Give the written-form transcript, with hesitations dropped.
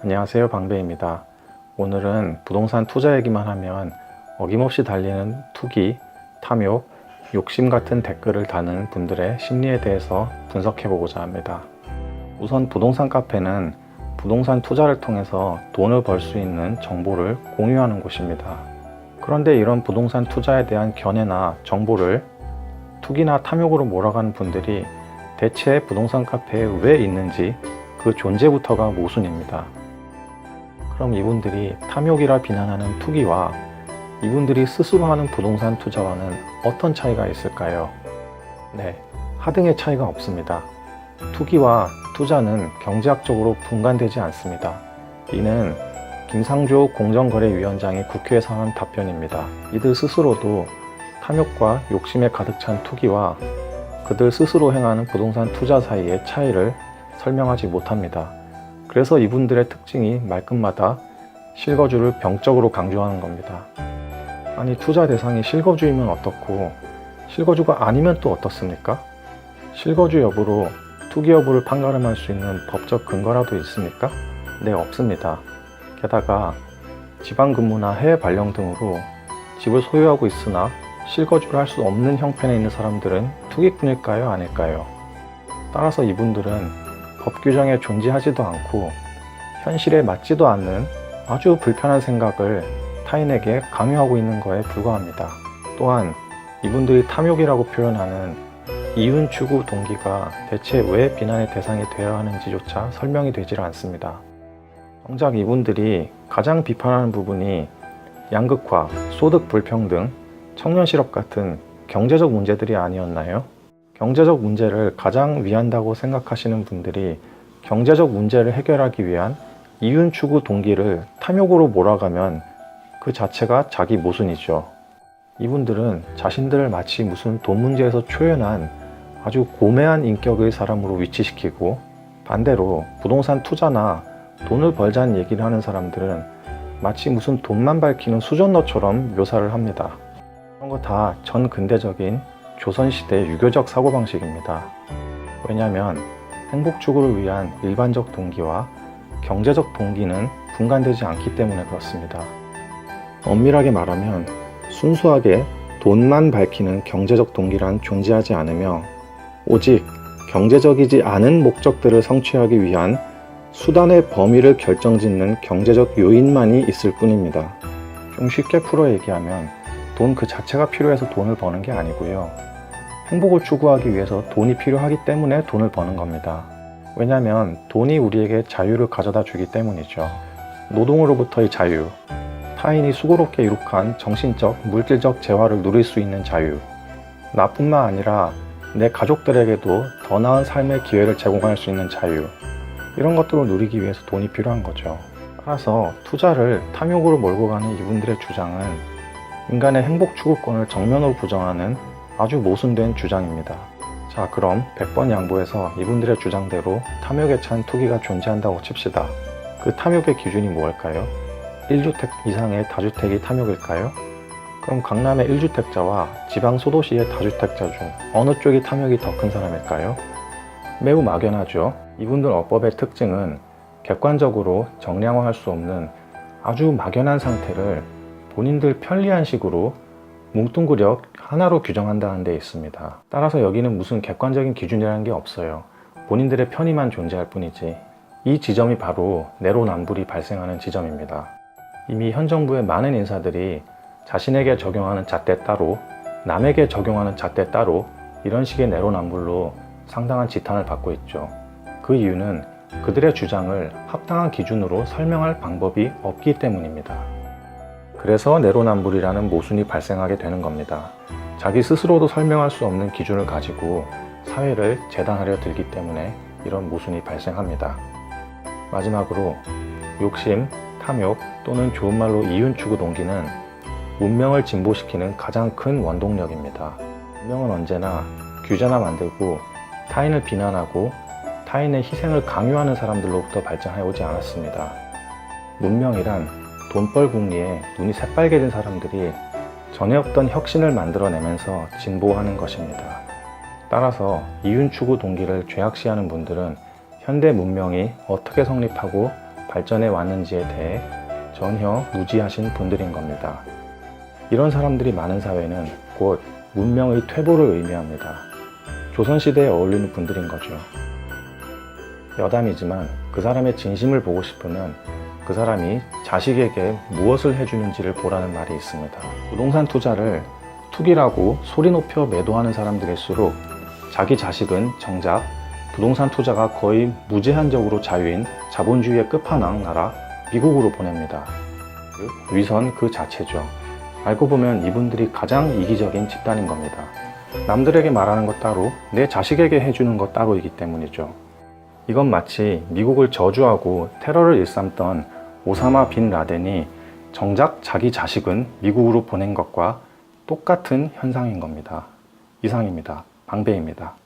안녕하세요, 방배입니다. 오늘은 부동산 투자 얘기만 하면 어김없이 달리는 투기, 탐욕, 욕심 같은 댓글을 다는 분들의 심리에 대해서 분석해 보고자 합니다. 우선 부동산 카페는 부동산 투자를 통해서 돈을 벌 수 있는 정보를 공유하는 곳입니다. 그런데 이런 부동산 투자에 대한 견해나 정보를 투기나 탐욕으로 몰아가는 분들이 대체 부동산 카페에 왜 있는지 그 존재부터가 모순입니다. 그럼 이분들이 탐욕이라 비난하는 투기와 이분들이 스스로 하는 부동산 투자와는 어떤 차이가 있을까요? 네, 하등의 차이가 없습니다. 투기와 투자는 경제학적으로 분간되지 않습니다. 이는 김상조 공정거래위원장이 국회에서 한 답변입니다. 이들 스스로도 탐욕과 욕심에 가득 찬 투기와 그들 스스로 행하는 부동산 투자 사이의 차이를 설명하지 못합니다. 그래서 이분들의 특징이 말끝마다 실거주를 병적으로 강조하는 겁니다. 아니, 투자 대상이 실거주이면 어떻고 실거주가 아니면 또 어떻습니까? 실거주 여부로 투기 여부를 판가름할 수 있는 법적 근거라도 있습니까? 네, 없습니다. 게다가 지방근무나 해외 발령 등으로 집을 소유하고 있으나 실거주를 할 수 없는 형편에 있는 사람들은 투기꾼일까요? 아닐까요? 따라서 이분들은 법 규정에 존재하지도 않고 현실에 맞지도 않는 아주 불편한 생각을 타인에게 강요하고 있는 거에 불과합니다. 또한 이분들이 탐욕이라고 표현하는 이윤 추구 동기가 대체 왜 비난의 대상이 되어야 하는지조차 설명이 되질 않습니다. 정작 이분들이 가장 비판하는 부분이 양극화, 소득 불평등, 청년 실업 같은 경제적 문제들이 아니었나요? 경제적 문제를 가장 위한다고 생각하시는 분들이 경제적 문제를 해결하기 위한 이윤 추구 동기를 탐욕으로 몰아가면 그 자체가 자기 모순이죠. 이분들은 자신들을 마치 무슨 돈 문제에서 초연한 아주 고매한 인격의 사람으로 위치시키고, 반대로 부동산 투자나 돈을 벌자는 얘기를 하는 사람들은 마치 무슨 돈만 밝히는 수전러처럼 묘사를 합니다. 그런 거 다 전 근대적인 조선시대 유교적 사고방식입니다. 왜냐하면 행복 추구를 위한 일반적 동기와 경제적 동기는 분간되지 않기 때문에 그렇습니다. 엄밀하게 말하면 순수하게 돈만 밝히는 경제적 동기란 존재하지 않으며 오직 경제적이지 않은 목적들을 성취하기 위한 수단의 범위를 결정짓는 경제적 요인만이 있을 뿐입니다. 좀 쉽게 풀어 얘기하면 돈 그 자체가 필요해서 돈을 버는 게 아니고요. 행복을 추구하기 위해서 돈이 필요하기 때문에 돈을 버는 겁니다. 왜냐하면 돈이 우리에게 자유를 가져다 주기 때문이죠. 노동으로부터의 자유, 타인이 수고롭게 이룩한 정신적, 물질적 재화를 누릴 수 있는 자유, 나뿐만 아니라 내 가족들에게도 더 나은 삶의 기회를 제공할 수 있는 자유, 이런 것들을 누리기 위해서 돈이 필요한 거죠. 따라서 투자를 탐욕으로 몰고 가는 이분들의 주장은 인간의 행복 추구권을 정면으로 부정하는 아주 모순된 주장입니다. 자, 그럼 100번 양보해서 이분들의 주장대로 탐욕에 찬 투기가 존재한다고 칩시다. 그 탐욕의 기준이 뭘까요? 1주택 이상의 다주택이 탐욕일까요? 그럼 강남의 1주택자와 지방 소도시의 다주택자 중 어느 쪽이 탐욕이 더 큰 사람일까요? 매우 막연하죠. 이분들 어법의 특징은 객관적으로 정량화할 수 없는 아주 막연한 상태를 본인들 편리한 식으로 뭉뚱그려 하나로 규정한다는 데 있습니다. 따라서 여기는 무슨 객관적인 기준이라는 게 없어요. 본인들의 편의만 존재할 뿐이지. 이 지점이 바로 내로남불이 발생하는 지점입니다. 이미 현 정부의 많은 인사들이 자신에게 적용하는 잣대 따로, 남에게 적용하는 잣대 따로, 이런 식의 내로남불로 상당한 지탄을 받고 있죠. 그 이유는 그들의 주장을 합당한 기준으로 설명할 방법이 없기 때문입니다. 그래서 내로남불이라는 모순이 발생하게 되는 겁니다. 자기 스스로도 설명할 수 없는 기준을 가지고 사회를 재단하려 들기 때문에 이런 모순이 발생합니다. 마지막으로 욕심, 탐욕 또는 좋은 말로 이윤 추구 동기는 문명을 진보시키는 가장 큰 원동력입니다. 문명은 언제나 규제나 만들고 타인을 비난하고 타인의 희생을 강요하는 사람들로부터 발전해 오지 않았습니다. 문명이란 돈벌 궁리에 눈이 새빨개진 사람들이 전에 없던 혁신을 만들어내면서 진보하는 것입니다. 따라서 이윤 추구 동기를 죄악시하는 분들은 현대 문명이 어떻게 성립하고 발전해 왔는지에 대해 전혀 무지하신 분들인 겁니다. 이런 사람들이 많은 사회는 곧 문명의 퇴보를 의미합니다. 조선시대에 어울리는 분들인 거죠. 여담이지만 그 사람의 진심을 보고 싶으면 그 사람이 자식에게 무엇을 해주는지를 보라는 말이 있습니다. 부동산 투자를 투기라고 소리 높여 매도하는 사람들일수록 자기 자식은 정작 부동산 투자가 거의 무제한적으로 자유인 자본주의의 끝판왕 나라 미국으로 보냅니다. 위선 그 자체죠. 알고 보면 이분들이 가장 이기적인 집단인 겁니다. 남들에게 말하는 것 따로 내 자식에게 해주는 것 따로이기 때문이죠. 이건 마치 미국을 저주하고 테러를 일삼던 오사마 빈 라덴이 정작 자기 자식은 미국으로 보낸 것과 똑같은 현상인 겁니다. 이상입니다. 방배입니다.